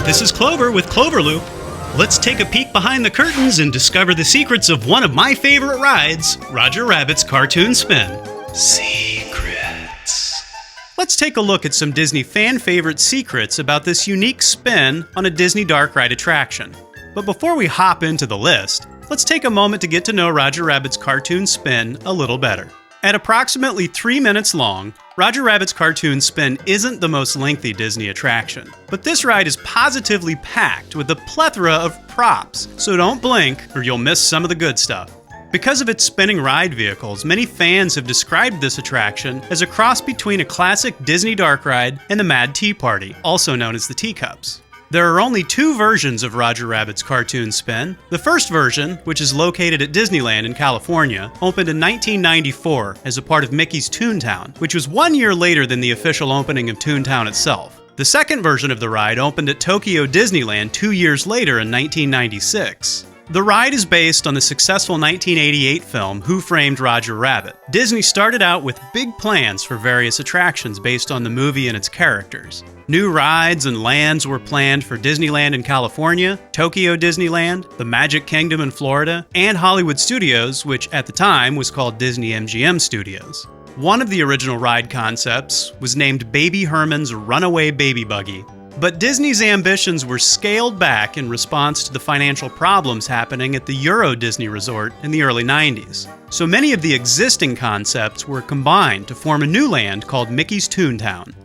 This is Clover with Clover Loop. Let's take a peek behind the curtains and discover the secrets of one of my favorite rides, Roger Rabbit's Cartoon Spin. Secrets. Let's take a look at some Disney fan favorite secrets about this unique spin on a Disney dark ride attraction. But before we hop into the list, let's take a moment to get to know Roger Rabbit's Cartoon Spin a little better. At approximately 3 minutes long, Roger Rabbit's Cartoon Spin isn't the most lengthy Disney attraction, but this ride is positively packed with a plethora of props, so don't blink or you'll miss some of the good stuff. Because of its spinning ride vehicles, many fans have described this attraction as a cross between a classic Disney dark ride and the Mad Tea Party, also known as the Teacups. There are only 2 versions of Roger Rabbit's Cartoon Spin. The first version, which is located at Disneyland in California, opened in 1994 as a part of Mickey's Toontown, which was 1 year later than the official opening of Toontown itself. The second version of the ride opened at Tokyo Disneyland 2 years later in 1996. The ride is based on the successful 1988 film Who Framed Roger Rabbit. Disney started out with big plans for various attractions based on the movie and its characters. New rides and lands were planned for Disneyland in California, Tokyo Disneyland, the Magic Kingdom in Florida, and Hollywood Studios, which at the time was called Disney MGM Studios. One of the original ride concepts was named Baby Herman's Runaway Baby Buggy. But Disney's ambitions were scaled back in response to the financial problems happening at the Euro Disney Resort in the early 90s. So many of the existing concepts were combined to form a new land called Mickey's Toontown.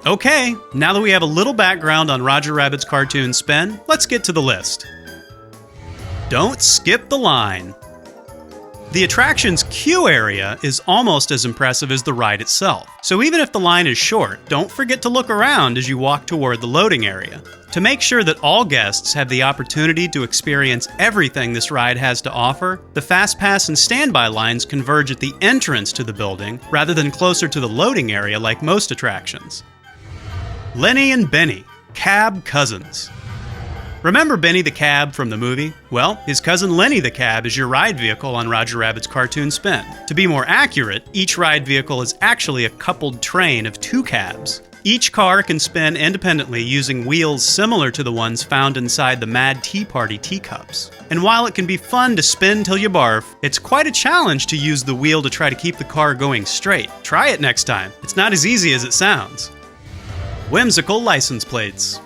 Okay, now that we have a little background on Roger Rabbit's Cartoon Spin, let's get to the list. Don't skip the line. The attraction's queue area is almost as impressive as the ride itself. So even if the line is short, don't forget to look around as you walk toward the loading area. To make sure that all guests have the opportunity to experience everything this ride has to offer, the Fast Pass and standby lines converge at the entrance to the building rather than closer to the loading area like most attractions. Lenny and Benny, cab cousins. Remember Benny the Cab from the movie? Well, his cousin Lenny the Cab is your ride vehicle on Roger Rabbit's Cartoon Spin. To be more accurate, each ride vehicle is actually a coupled train of 2 cabs. Each car can spin independently using wheels similar to the ones found inside the Mad Tea Party teacups. And while it can be fun to spin till you barf, it's quite a challenge to use the wheel to try to keep the car going straight. Try it next time. It's not as easy as it sounds. Whimsical license plates.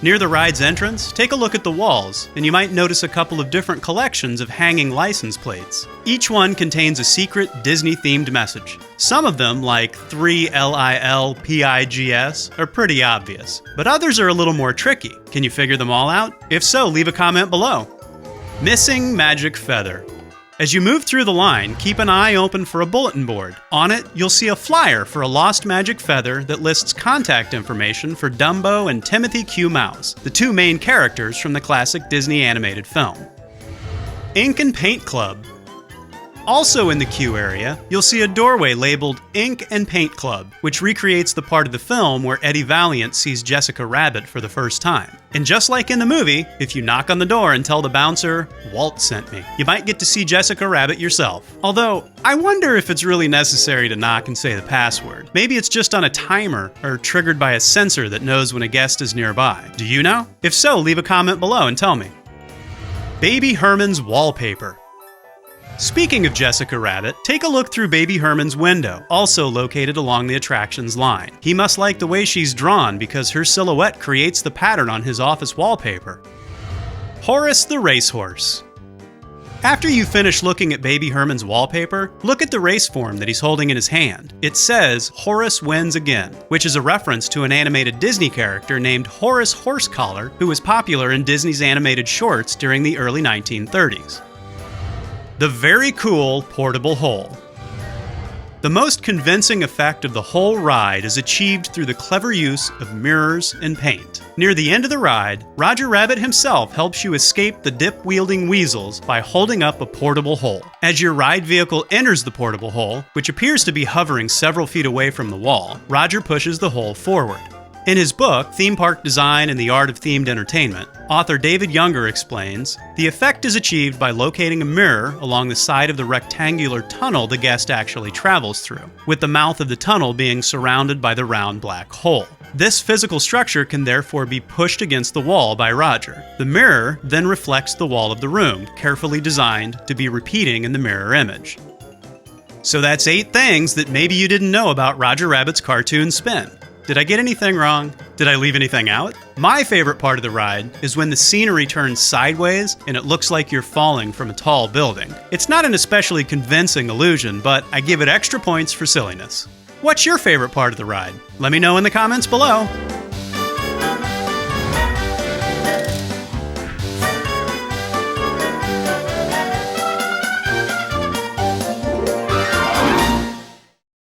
Near the ride's entrance, take a look at the walls, and you might notice a couple of different collections of hanging license plates. Each one contains a secret Disney-themed message. Some of them, like 3LILPIGS, are pretty obvious, but others are a little more tricky. Can you figure them all out? If so, leave a comment below. Missing magic feather. As you move through the line, keep an eye open for a bulletin board. On it, you'll see a flyer for a lost magic feather that lists contact information for Dumbo and Timothy Q. Mouse, the 2 main characters from the classic Disney animated film. Ink and Paint Club. Also in the queue area, you'll see a doorway labeled Ink and Paint Club, which recreates the part of the film where Eddie Valiant sees Jessica Rabbit for the first time. And just like in the movie, if you knock on the door and tell the bouncer, "Walt sent me," you might get to see Jessica Rabbit yourself. Although, I wonder if it's really necessary to knock and say the password. Maybe it's just on a timer or triggered by a sensor that knows when a guest is nearby. Do you know? If so, leave a comment below and tell me. Baby Herman's wallpaper. Speaking of Jessica Rabbit, take a look through Baby Herman's window, also located along the attraction's line. He must like the way she's drawn because her silhouette creates the pattern on his office wallpaper. Horace the Racehorse. After you finish looking at Baby Herman's wallpaper, look at the race form that he's holding in his hand. It says, "Horace wins again," which is a reference to an animated Disney character named Horace Horsecollar, who was popular in Disney's animated shorts during the early 1930s. The very cool portable hole. The most convincing effect of the whole ride is achieved through the clever use of mirrors and paint. Near the end of the ride, Roger Rabbit himself helps you escape the dip-wielding weasels by holding up a portable hole. As your ride vehicle enters the portable hole, which appears to be hovering several feet away from the wall, Roger pushes the hole forward. In his book, Theme Park Design and the Art of Themed Entertainment, Author David Younger explains, the effect is achieved by locating a mirror along the side of the rectangular tunnel the guest actually travels through, with the mouth of the tunnel being surrounded by the round black hole. This physical structure can therefore be pushed against the wall by Roger. The mirror then reflects the wall of the room, carefully designed to be repeating in the mirror image. So that's 8 things that maybe you didn't know about Roger Rabbit's cartoon spin. Did I get anything wrong? Did I leave anything out? My favorite part of the ride is when the scenery turns sideways and it looks like you're falling from a tall building. It's not an especially convincing illusion, but I give it extra points for silliness. What's your favorite part of the ride? Let me know in the comments below.